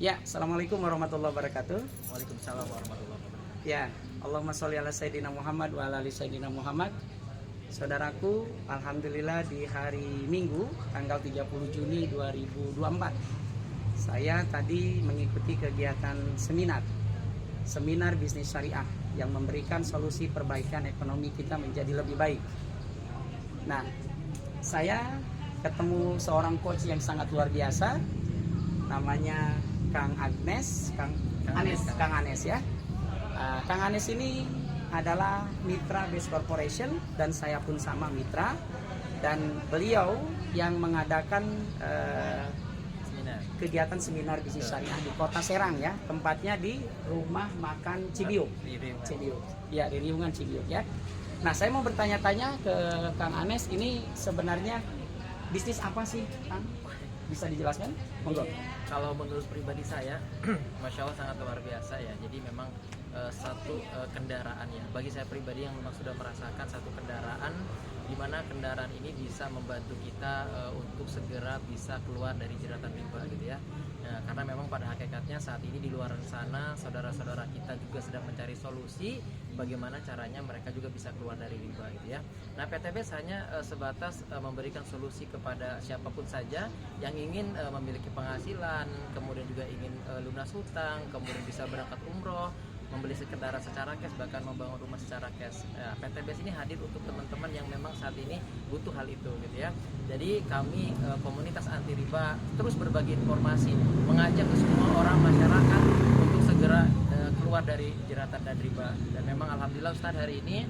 Ya, Assalamualaikum warahmatullahi wabarakatuh. Waalaikumsalam warahmatullahi wabarakatuh. Ya, Allahumma sholli ala Sayyidina Muhammad wa ala ali Sayyidina Muhammad. Saudaraku, Alhamdulillah di hari Minggu, tanggal 30 Juni 2024, saya tadi mengikuti kegiatan seminar bisnis syariah yang memberikan solusi perbaikan ekonomi kita menjadi lebih baik. Nah, saya ketemu seorang coach yang sangat luar biasa, namanya Kang Anes ya. Kang Anes ini adalah mitra Base Corporation dan saya pun sama mitra, dan beliau yang mengadakan kegiatan seminar bisnis syariah di Kota Serang ya, tempatnya di Rumah Makan Cibiuk. Ya, di Riungan Cibiuk ya. Nah, saya mau bertanya-tanya ke Kang Anes, ini sebenarnya bisnis apa sih, Kang? Bisa dijelaskan? Monggo. Kalau menurut pribadi saya, Masya Allah sangat luar biasa ya. Jadi memang satu kendaraan ya. Bagi saya pribadi yang memang sudah merasakan satu kendaraan, di mana kendaraan ini bisa membantu kita untuk segera bisa keluar dari jeratan riba gitu ya. Nah, karena memang pada hakikatnya saat ini di luar sana saudara-saudara kita juga sedang mencari solusi bagaimana caranya mereka juga bisa keluar dari riba gitu ya. Nah, PTBS hanya sebatas memberikan solusi kepada siapapun saja yang ingin memiliki penghasilan, kemudian juga ingin lunas hutang, kemudian bisa berangkat umroh, membeli kendaraan secara cash, bahkan membangun rumah secara cash. PTBS ini hadir untuk teman-teman yang memang saat ini butuh hal itu gitu ya. Jadi kami komunitas anti riba terus berbagi informasi, mengajak ke semua orang masyarakat untuk segera keluar dari jeratan dan riba. Dan memang alhamdulillah Ustadz, hari ini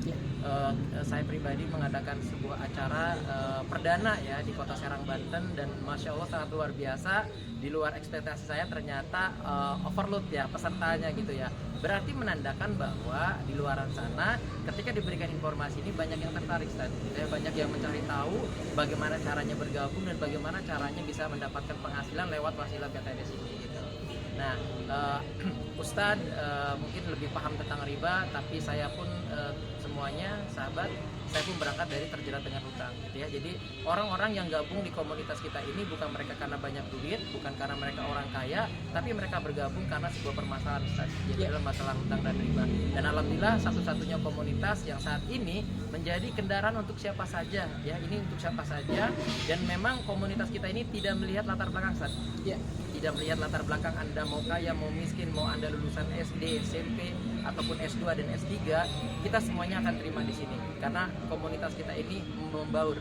saya pribadi mengadakan sebuah acara perdana ya di Kota Serang, Banten, dan Masya Allah sangat luar biasa. Di luar ekspektasi saya, ternyata overload ya pesertanya gitu ya. Berarti menandakan bahwa di luar sana ketika diberikan informasi ini banyak yang tertarik, ya, banyak yang mencari tahu bagaimana caranya bergabung dan bagaimana caranya bisa mendapatkan penghasilan lewat wasilah PTBS ini gitu. Nah, Ustadz mungkin lebih paham tentang riba, tapi saya pun semuanya sahabat, saya pun berangkat dari terjerat dengan hutang gitu ya. Jadi orang-orang yang gabung di komunitas kita ini bukan mereka karena banyak duit, bukan karena mereka orang kaya, tapi mereka bergabung karena sebuah permasalahan, jadi dalam masalah hutang dan riba. Dan alhamdulillah satu-satunya komunitas yang saat ini menjadi kendaraan untuk siapa saja ya, ini untuk siapa saja. Dan memang komunitas kita ini tidak melihat latar belakang, Ustaz. Tidak melihat latar belakang Anda mau kaya, mau miskin, mau Anda lulusan SD, SMP, ataupun S2 dan S3, kita semuanya akan terima di sini. Karena komunitas kita ini membaur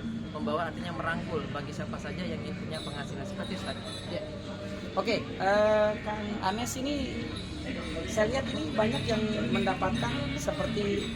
artinya merangkul bagi siapa saja yang ingin punya penghasilan seperti tadi. Ya. Oke, Kang Anes ini saya lihat ini banyak yang mendapatkan seperti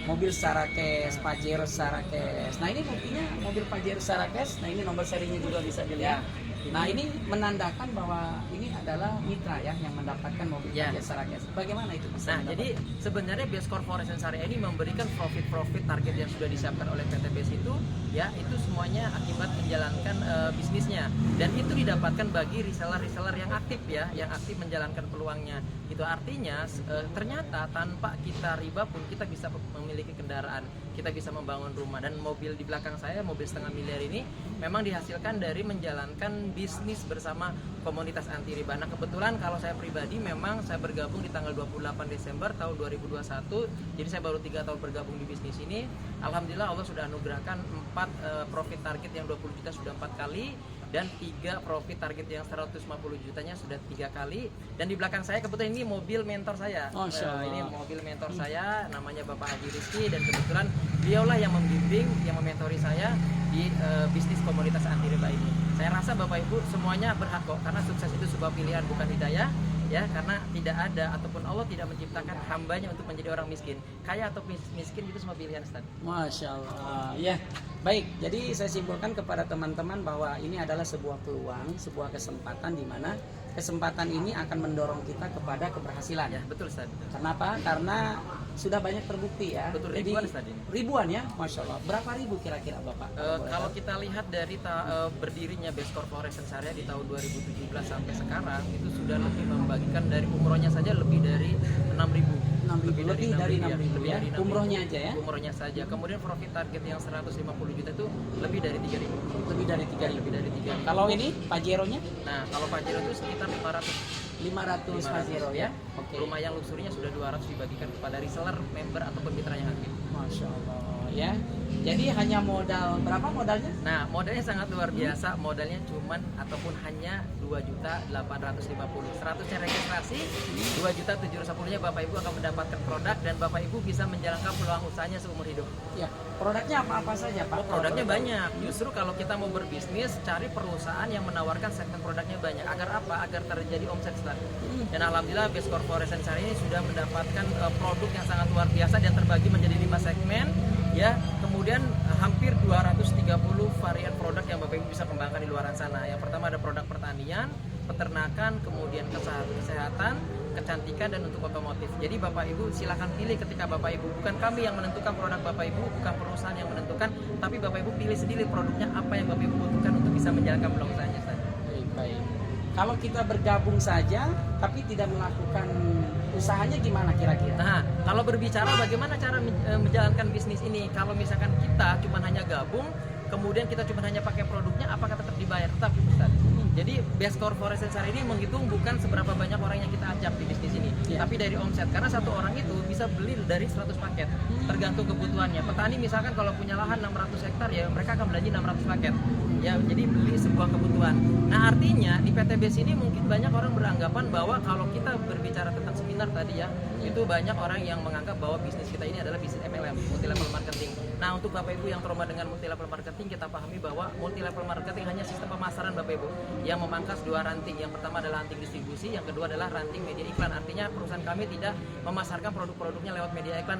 mobil secara cash, Pajero secara cash. Nah, ini buktinya mobil Pajero secara cash. Nah, ini nomor serinya juga bisa dilihat. Nah, ini menandakan bahwa ini adalah mitra ya yang mendapatkan mobil Pajero secara cash. Bagaimana itu? Nah, jadi sebenarnya Base Corporation Syariah ini memberikan profit target yang sudah disiapkan oleh PTBS itu ya, itu semuanya akibat menjalankan bisnisnya, dan itu didapatkan bagi reseller yang aktif ya, yang aktif menjalankan peluangnya. Itu artinya ternyata tanpa kita riba pun kita bisa memiliki kendaraan, kita bisa membangun rumah. Dan mobil di belakang saya, mobil setengah miliar ini memang dihasilkan dari menjalankan bisnis bersama komunitas anti riba. Nah, kebetulan kalau saya pribadi memang saya bergabung di tanggal 28 Desember tahun 2021. Jadi saya baru 3 tahun bergabung di bisnis ini. Alhamdulillah Allah sudah anugerahkan 4 profit target yang 20 juta sudah 4 kali, dan 3 profit target yang 150 jutanya sudah 3 kali. Dan di belakang saya kebetulan ini mobil mentor saya. Ini mobil mentor saya, namanya Bapak Haji Rizky, dan kebetulan beliaulah yang membimbing, yang mementori saya di bisnis komunitas anti riba ini. Saya rasa Bapak Ibu semuanya berhak kok, karena sukses itu sebuah pilihan bukan hidayah ya, karena tidak ada ataupun Allah tidak menciptakan hambanya untuk menjadi orang miskin. Kaya atau miskin itu semua pilihan, Ustaz. Masya Allah ya. Baik, jadi saya simpulkan kepada teman-teman bahwa ini adalah sebuah peluang, sebuah kesempatan di mana kesempatan ini akan mendorong kita kepada keberhasilan. Ya, betul, Ustaz. Kenapa? Karena sudah banyak terbukti ya. Betul, jadi ribuan, Ustaz, ini. Ribuan ya, Masya Allah. Berapa ribu kira-kira Bapak? Kalau kita lihat dari berdirinya Base Corporation Syariah di tahun 2017 sampai sekarang, itu sudah lebih membagikan dari umrohnya saja lebih dari 6.000. 6.000, lebih dari 6.000 lebih ya. dari 6.000. Umrohnya aja ya. Umrohnya saja. Kemudian profit target yang 150 juta itu lebih dari 3.000. Lebih dari 3.000. Lebih dari 3.000. Kalau ini Pajero-nya Nah, kalau Pajero itu sekitar 500 Pajero ya. Oke. Rumah yang luxurinya sudah 200 dibagikan kepada reseller, member ataupun mitra yang aktif. Masya Allah ya. Jadi hanya modal berapa modalnya? Nah, modalnya sangat luar biasa. Modalnya cuman ataupun hanya 2.850. 100-nya registrasi, 2.710-nya Bapak Ibu akan mendapatkan produk dan Bapak Ibu bisa menjalankan peluang usahanya seumur hidup. Ya, produknya apa-apa saja Pak? Oh, produknya banyak. Justru kalau kita mau berbisnis, cari perusahaan yang menawarkan segmen produknya banyak. Agar apa? Agar terjadi omset besar. Dan alhamdulillah Best Corporation Syariah ini sudah mendapatkan produk yang sangat luar biasa dan terbagi menjadi 5 segmen. Ya, kemudian hampir 230 varian produk yang Bapak Ibu bisa kembangkan di luar sana. Yang pertama ada produk pertanian, peternakan, kemudian kesehatan, kecantikan, dan untuk otomotif. Jadi Bapak Ibu silakan pilih ketika Bapak Ibu. Bukan kami yang menentukan produk Bapak Ibu, bukan perusahaan yang menentukan, tapi Bapak Ibu pilih sendiri produknya apa yang Bapak Ibu butuhkan untuk bisa menjalankan peluang usahanya. Baik. Kalau kita bergabung saja tapi tidak melakukan usahanya gimana kira-kira? Nah, kalau berbicara bagaimana cara menjalankan bisnis ini, kalau misalkan kita cuma hanya gabung, kemudian kita cuma hanya pakai produknya, apakah tetap dibayar? Tetap, Ustaz. Jadi Best Corporation Syariah ini menghitung bukan seberapa banyak orang yang kita ajak di bisnis ini, tapi dari omset. Karena satu orang itu bisa beli dari 100 paket, tergantung kebutuhannya. Petani misalkan kalau punya lahan 600 hektar ya mereka akan belanja 600 paket. Ya, jadi beli sebuah kebutuhan. Nah, artinya di PTBS ini mungkin banyak orang beranggapan bahwa kalau kita berbicara tentang seminar tadi ya, itu banyak orang yang menganggap bahwa bisnis kita ini adalah bisnis MLM, multi level marketing. Nah, untuk Bapak Ibu yang trauma dengan multi level marketing, kita pahami bahwa multi level marketing hanya sistem pemasaran Bapak Ibu yang memangkas 2 ranting. Yang pertama adalah ranting distribusi, yang kedua adalah ranting media iklan. Artinya perusahaan kami tidak memasarkan produk-produknya lewat media iklan